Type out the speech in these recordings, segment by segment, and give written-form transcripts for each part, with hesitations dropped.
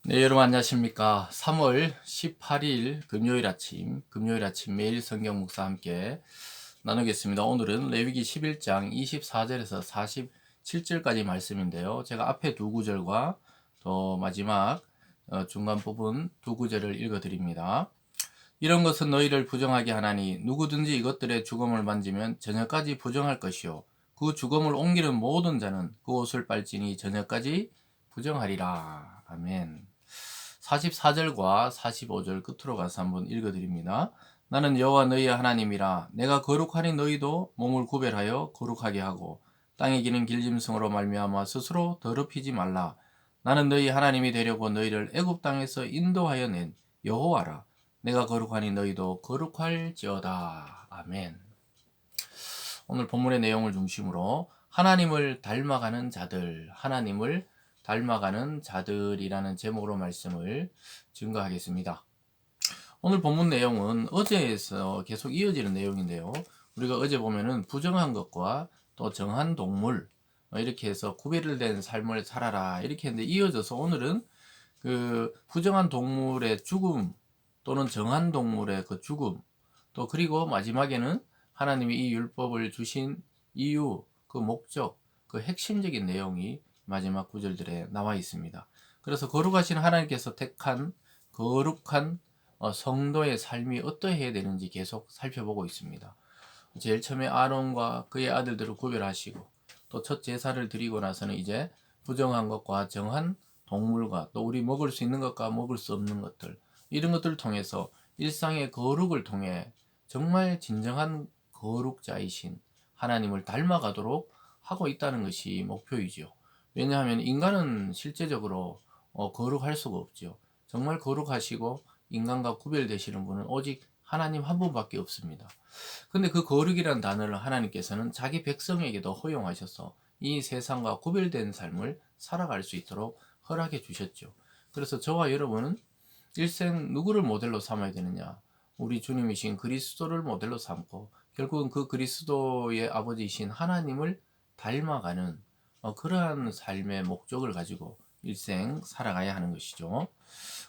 네, 여러분 안녕하십니까? 3월 18일 금요일 아침 매일 성경 묵상 함께 나누겠습니다. 오늘은 레위기 11장 24절에서 47절까지 말씀인데요. 제가 앞에 두 구절과 또 마지막 중간 부분 두 구절을 읽어 드립니다. 이런 것은 너희를 부정하게 하나니 누구든지 이것들의 주검을 만지면 저녁까지 부정할 것이요 그 주검을 옮기는 모든 자는 그 옷을 빨지니 저녁까지 부정하리라. 아멘. 44절과 45절 끝으로 가서 한번 읽어드립니다. 나는 여호와 너희의 하나님이라. 내가 거룩하니 너희도 몸을 구별하여 거룩하게 하고 땅에 기는 길짐승으로 말미암아 스스로 더럽히지 말라. 나는 너희 하나님이 되려고 너희를 애굽 땅에서 인도하여 낸 여호와라. 내가 거룩하니 너희도 거룩할지어다. 아멘. 오늘 본문의 내용을 중심으로 하나님을 닮아가는 자들, 하나님을 닮아가는 자들이라는 제목으로 말씀을 증거하겠습니다. 오늘 본문 내용은 어제에서 계속 이어지는 내용인데요. 우리가 어제 보면은 부정한 것과 또 정한 동물 이렇게 해서 구별된 삶을 살아라 이렇게 했는데 이어져서 오늘은 그 부정한 동물의 죽음 또는 정한 동물의 그 죽음 또 그리고 마지막에는 하나님이 이 율법을 주신 이유, 그 목적, 그 핵심적인 내용이 마지막 구절들에 나와 있습니다. 그래서 거룩하신 하나님께서 택한 거룩한 성도의 삶이 어떠해야 되는지 계속 살펴보고 있습니다. 제일 처음에 아론과 그의 아들들을 구별하시고 또 첫 제사를 드리고 나서는 이제 부정한 것과 정한 동물과 또 우리 먹을 수 있는 것과 먹을 수 없는 것들 이런 것들을 통해서 일상의 거룩을 통해 정말 진정한 거룩자이신 하나님을 닮아가도록 하고 있다는 것이 목표이죠. 왜냐하면 인간은 실제적으로 거룩할 수가 없죠. 정말 거룩하시고 인간과 구별되시는 분은 오직 하나님 한 분밖에 없습니다. 근데 그 거룩이라는 단어를 하나님께서는 자기 백성에게도 허용하셔서 이 세상과 구별된 삶을 살아갈 수 있도록 허락해 주셨죠. 그래서 저와 여러분은 일생 누구를 모델로 삼아야 되느냐? 우리 주님이신 그리스도를 모델로 삼고 결국은 그 그리스도의 아버지이신 하나님을 닮아가는 그러한 삶의 목적을 가지고 일생 살아가야 하는 것이죠.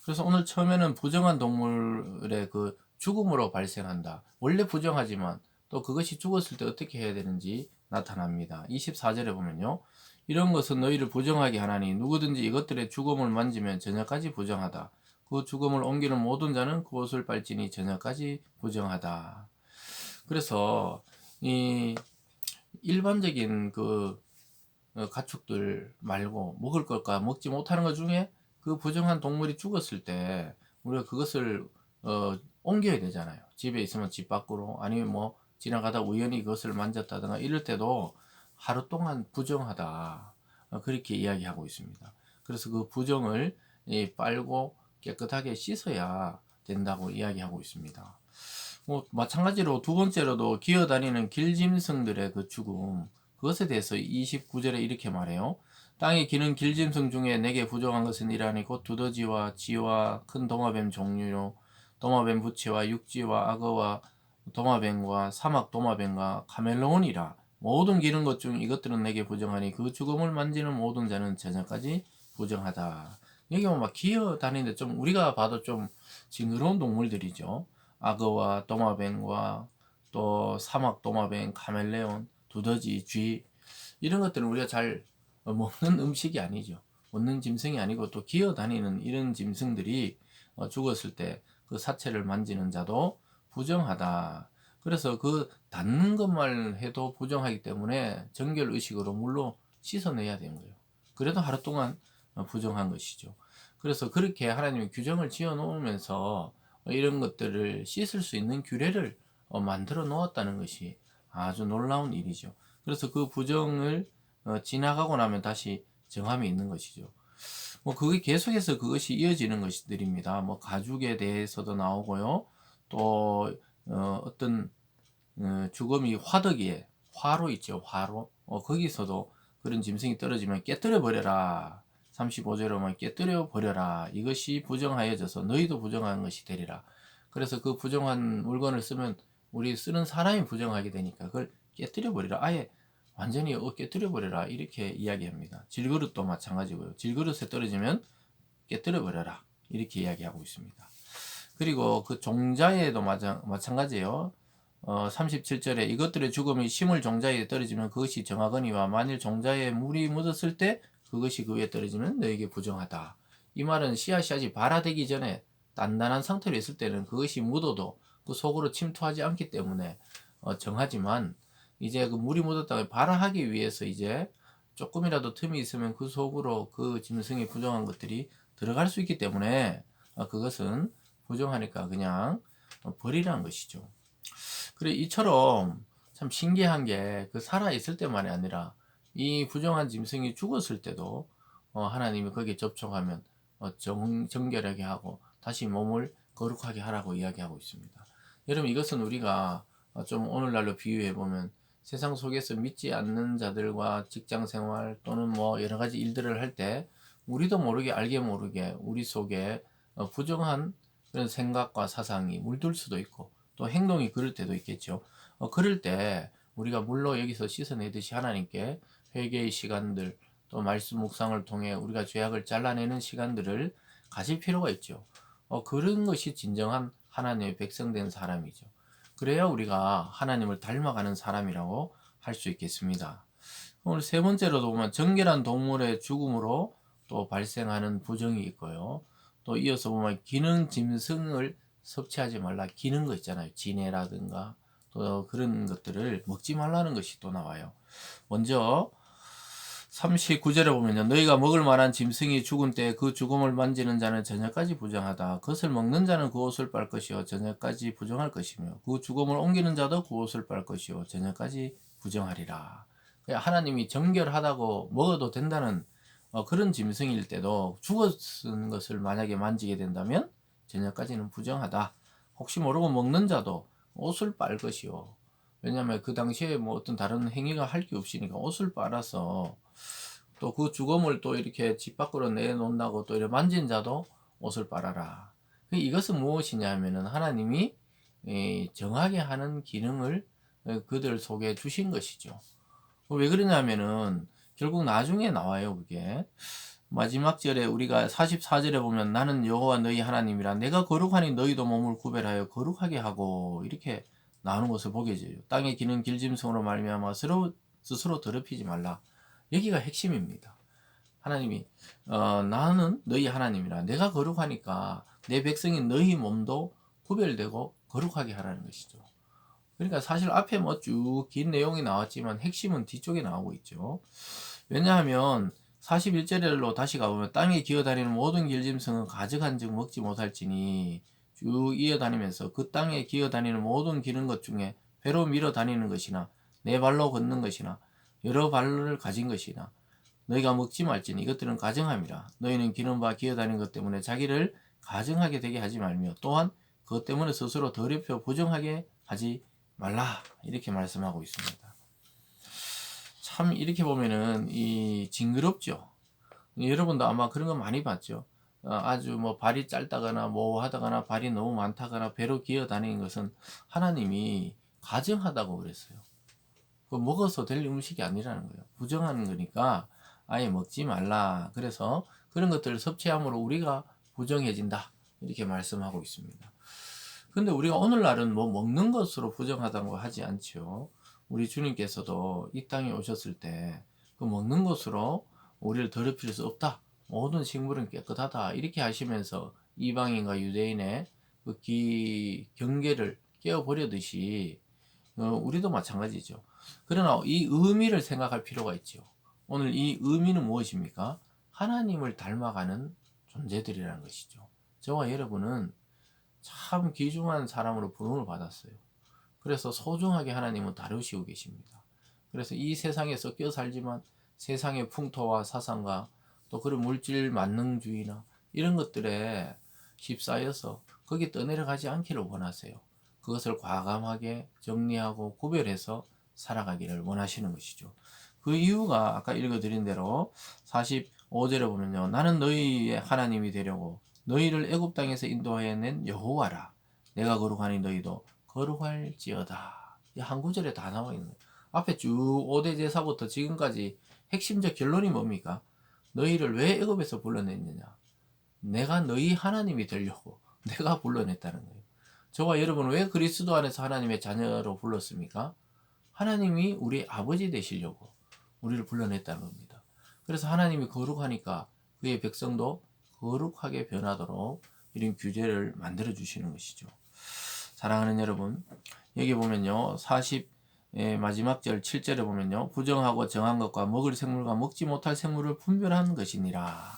그래서 오늘 처음에는 부정한 동물의 그 죽음으로 발생한다. 원래 부정하지만 또 그것이 죽었을 때 어떻게 해야 되는지 나타납니다. 24절에 보면요. 이런 것은 너희를 부정하게 하나니 누구든지 이것들의 죽음을 만지면 저녁까지 부정하다. 그 죽음을 옮기는 모든 자는 그 옷을 빨지니 저녁까지 부정하다. 그래서 이 일반적인 그 가축들 말고 먹을 것과 먹지 못하는 것 중에 그 부정한 동물이 죽었을 때 우리가 그것을 옮겨야 되잖아요. 집에 있으면 집 밖으로 아니면 뭐 지나가다 우연히 그것을 만졌다든가 이럴 때도 하루 동안 부정하다 그렇게 이야기하고 있습니다. 그래서 그 부정을 빨고 깨끗하게 씻어야 된다고 이야기하고 있습니다. 뭐 마찬가지로 두 번째로도 기어다니는 길짐승들의 그 죽음 그것에 대해서 29절에 이렇게 말해요. 땅에 기는 길짐승 중에 내게 부정한 것은 이라니 곧 두더지와 쥐와 큰 도마뱀 종류요 도마뱀 부채와 육지와 악어와 도마뱀과 사막 도마뱀과 카멜레온이라 모든 기는 것 중 이것들은 내게 부정하니 그 죽음을 만지는 모든 자는 저녁까지 부정하다. 여기 보면 막 기어다니는데 좀 우리가 봐도 좀 징그러운 동물들이죠. 악어와 도마뱀과 또 사막 도마뱀, 카멜레온, 두더지, 쥐 이런 것들은 우리가 잘 먹는 음식이 아니죠. 먹는 짐승이 아니고 또 기어다니는 이런 짐승들이 죽었을 때 그 사체를 만지는 자도 부정하다. 그래서 그 닿는 것만 해도 부정하기 때문에 정결 의식으로 물로 씻어내야 되는 거예요. 그래도 하루 동안 부정한 것이죠. 그래서 그렇게 하나님이 규정을 지어 놓으면서 이런 것들을 씻을 수 있는 규례를 만들어 놓았다는 것이 아주 놀라운 일이죠. 그래서 그 부정을 지나가고 나면 다시 정함이 있는 것이죠. 뭐 그게 계속해서 그것이 이어지는 것들입니다. 뭐 가죽에 대해서도 나오고요. 또 어떤 죽음이 화덕이에 화로 있죠. 화로. 거기서도 그런 짐승이 떨어지면 깨뜨려 버려라. 35절로만 깨뜨려 버려라. 이것이 부정하여져서 너희도 부정한 것이 되리라. 그래서 그 부정한 물건을 쓰면 우리 쓰는 사람이 부정하게 되니까 그걸 깨뜨려 버리라. 아예 완전히 깨뜨려 버려라. 이렇게 이야기합니다. 질그릇도 마찬가지고요. 질그릇에 떨어지면 깨뜨려 버려라. 이렇게 이야기하고 있습니다. 그리고 그 종자에도 마찬가지예요. 37절에 이것들의 죽음이 심을 종자에 떨어지면 그것이 정하거니와 만일 종자에 물이 묻었을 때 그것이 그 위에 떨어지면 너에게 부정하다. 이 말은 씨앗이 아직 발화되기 전에 단단한 상태로 있을 때는 그것이 묻어도 그 속으로 침투하지 않기 때문에 정하지만 이제 그 물이 묻었다가 발화하기 위해서 이제 조금이라도 틈이 있으면 그 속으로 그 짐승이 부정한 것들이 들어갈 수 있기 때문에 그것은 부정하니까 그냥 버리라는 것이죠. 그래 이처럼 참 신기한 게 그 살아 있을 때만이 아니라 이 부정한 짐승이 죽었을 때도 하나님이 거기에 접촉하면 정결하게 하고 다시 몸을 거룩하게 하라고 이야기하고 있습니다. 여러분 이것은 우리가 좀 오늘날로 비유해 보면 세상 속에서 믿지 않는 자들과 직장 생활 또는 뭐 여러 가지 일들을 할 때 우리도 모르게 알게 모르게 우리 속에 부정한 그런 생각과 사상이 물들 수도 있고 또 행동이 그럴 때도 있겠죠. 그럴 때 우리가 물로 여기서 씻어내듯이 하나님께 회개의 시간들 또 말씀 묵상을 통해 우리가 죄악을 잘라내는 시간들을 가질 필요가 있죠. 그런 것이 진정한 하나님의 백성된 사람이죠. 그래야 우리가 하나님을 닮아가는 사람이라고 할 수 있겠습니다. 오늘 세 번째로도 보면 정결한 동물의 죽음으로 또 발생하는 부정이 있고요. 또 이어서 보면 기능 짐승을 섭취하지 말라. 기는 거 있잖아요. 지네라든가 또 그런 것들을 먹지 말라는 것이 또 나와요. 먼저 39절에 보면요. 너희가 먹을 만한 짐승이 죽은 때 그 죽음을 만지는 자는 저녁까지 부정하다. 그것을 먹는 자는 그 옷을 빨 것이요 저녁까지 부정할 것이며 그 죽음을 옮기는 자도 그 옷을 빨 것이요 저녁까지 부정하리라. 하나님이 정결하다고 먹어도 된다는 그런 짐승일 때도 죽었은 것을 만약에 만지게 된다면 저녁까지는 부정하다. 혹시 모르고 먹는 자도 옷을 빨 것이요. 왜냐하면 그 당시에 뭐 어떤 다른 행위가 할 게 없으니까 옷을 빨아서 또 그 죽음을 또 이렇게 집 밖으로 내놓는다고 또 이렇게 만진 자도 옷을 빨아라. 이것은 무엇이냐 하면은 하나님이 정하게 하는 기능을 그들 속에 주신 것이죠. 왜 그러냐면은 결국 나중에 나와요, 그게. 마지막 절에 우리가 44절에 보면 나는 여호와 너희 하나님이라 내가 거룩하니 너희도 몸을 구별하여 거룩하게 하고 이렇게 나오는 것을 보게 돼요. 땅에 기는 길짐승으로 말미암아 스스로 더럽히지 말라. 여기가 핵심입니다. 하나님이 나는 너희 하나님이라 내가 거룩하니까 내 백성인 너희 몸도 구별되고 거룩하게 하라는 것이죠. 그러니까 사실 앞에 뭐 쭉 긴 내용이 나왔지만 핵심은 뒤쪽에 나오고 있죠. 왜냐하면 41절로 다시 가보면 땅에 기어다니는 모든 길짐승은 가증한즉 먹지 못할지니 쭉 이어다니면서 그 땅에 기어다니는 모든 기는 것 중에 배로 밀어 다니는 것이나 네 발로 걷는 것이나 여러 발을 가진 것이나 너희가 먹지 말지니 이것들은 가증함이라. 너희는 기는 바 기어다니는 것 때문에 자기를 가증하게 되게 하지 말며 또한 그것 때문에 스스로 더럽혀 부정하게 하지 말라. 이렇게 말씀하고 있습니다. 참 이렇게 보면은 이 징그럽죠. 여러분도 아마 그런 거 많이 봤죠. 아주 뭐 발이 짧다거나 뭐 하다거나 발이 너무 많다거나 배로 기어 다니는 것은 하나님이 가증하다고 그랬어요. 그 먹어서 될 음식이 아니라는 거예요. 부정하는 거니까 아예 먹지 말라. 그래서 그런 것들을 섭취함으로 우리가 부정해진다. 이렇게 말씀하고 있습니다. 근데 우리가 오늘날은 뭐 먹는 것으로 부정하다고 하지 않죠. 우리 주님께서도 이 땅에 오셨을 때 그 먹는 것으로 우리를 더럽힐 수 없다. 모든 식물은 깨끗하다. 이렇게 하시면서 이방인과 유대인의 그 경계를 깨어버리듯이 우리도 마찬가지죠. 그러나 이 의미를 생각할 필요가 있죠. 오늘 이 의미는 무엇입니까? 하나님을 닮아가는 존재들이라는 것이죠. 저와 여러분은 참 귀중한 사람으로 부름을 받았어요. 그래서 소중하게 하나님은 다루시고 계십니다. 그래서 이 세상에 섞여 살지만 세상의 풍토와 사상과 또 그런 물질 만능주의나 이런 것들에 휩싸여서 거기 떠내려가지 않기를 원하세요. 그것을 과감하게 정리하고 구별해서 살아가기를 원하시는 것이죠. 그 이유가 아까 읽어드린 대로 45절에 보면요. 나는 너희의 하나님이 되려고 너희를 애굽 땅에서 인도하여 낸 여호와라. 내가 거룩하니 너희도 거룩할지어다. 이 한 구절에 다 나와 있는 거예요. 앞에 쭉 5대 제사부터 지금까지 핵심적 결론이 뭡니까? 너희를 왜 애굽에서 불러냈느냐? 내가 너희 하나님이 되려고 내가 불러냈다는 거예요. 저와 여러분은 왜 그리스도 안에서 하나님의 자녀로 불렀습니까? 하나님이 우리 아버지 되시려고 우리를 불러냈다는 겁니다. 그래서 하나님이 거룩하니까 그의 백성도 거룩하게 변하도록 이런 규제를 만들어 주시는 것이죠. 사랑하는 여러분, 여기 보면요 40의 마지막 절 7절에 보면요 부정하고 정한 것과 먹을 생물과 먹지 못할 생물을 분별한 것이니라.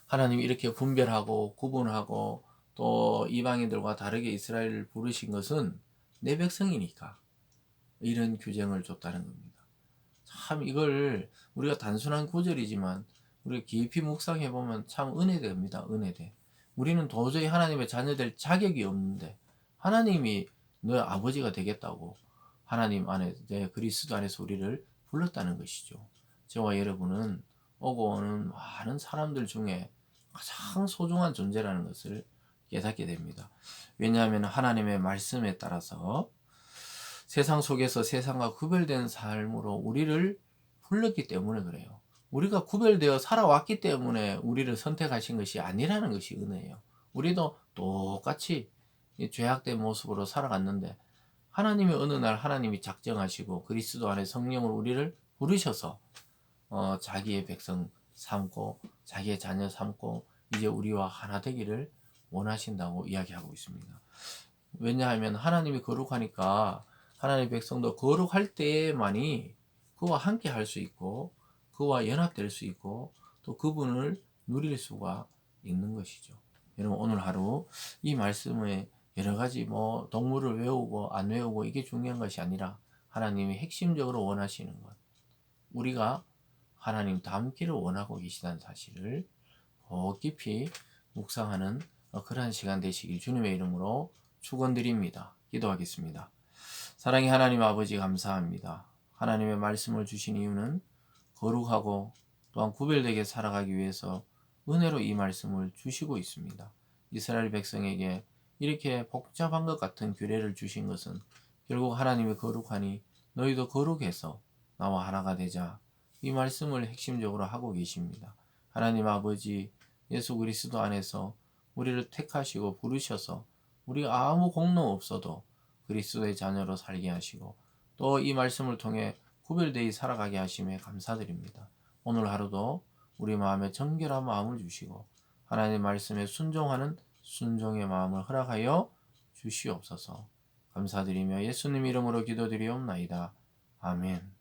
하나님이 이렇게 분별하고 구분하고 또 이방인들과 다르게 이스라엘을 부르신 것은 내 백성이니까 이런 규정을 줬다는 겁니다. 참 이걸 우리가 단순한 구절이지만 우리가 깊이 묵상해 보면 참 은혜됩니다. 은혜돼. 우리는 도저히 하나님의 자녀될 자격이 없는데 하나님이 너의 아버지가 되겠다고 하나님 안에 내 그리스도 안에서 우리를 불렀다는 것이죠. 저와 여러분은 오고 오는 많은 사람들 중에 가장 소중한 존재라는 것을 깨닫게 됩니다. 왜냐하면 하나님의 말씀에 따라서 세상 속에서 세상과 구별된 삶으로 우리를 불렀기 때문에 그래요. 우리가 구별되어 살아왔기 때문에 우리를 선택하신 것이 아니라는 것이 은혜예요. 우리도 똑같이 죄악된 모습으로 살아갔는데 하나님이 어느 날 하나님이 작정하시고 그리스도 안에 성령으로 우리를 부르셔서 자기의 백성 삼고 자기의 자녀 삼고 이제 우리와 하나 되기를 원하신다고 이야기하고 있습니다. 왜냐하면 하나님이 거룩하니까 하나님의 백성도 거룩할 때만이 그와 함께 할 수 있고 그와 연합될 수 있고 또 그분을 누릴 수가 있는 것이죠. 여러분 오늘 하루 이 말씀에 여러 가지 뭐 동물을 외우고 안 외우고 이게 중요한 것이 아니라 하나님이 핵심적으로 원하시는 것, 우리가 하나님 닮기를 원하고 계시다는 사실을 더 깊이 묵상하는 그러한 시간 되시길 주님의 이름으로 축원드립니다. 기도하겠습니다. 사랑의 하나님 아버지 감사합니다. 하나님의 말씀을 주신 이유는 거룩하고 또한 구별되게 살아가기 위해서 은혜로 이 말씀을 주시고 있습니다. 이스라엘 백성에게 이렇게 복잡한 것 같은 규례를 주신 것은 결국 하나님이 거룩하니 너희도 거룩해서 나와 하나가 되자, 이 말씀을 핵심적으로 하고 계십니다. 하나님 아버지, 예수 그리스도 안에서 우리를 택하시고 부르셔서 우리가 아무 공로 없어도 그리스도의 자녀로 살게 하시고 또 이 말씀을 통해 구별되이 살아가게 하심에 감사드립니다. 오늘 하루도 우리 마음에 정결한 마음을 주시고 하나님의 말씀에 순종하는 순종의 마음을 허락하여 주시옵소서. 감사드리며 예수님 이름으로 기도드리옵나이다. 아멘.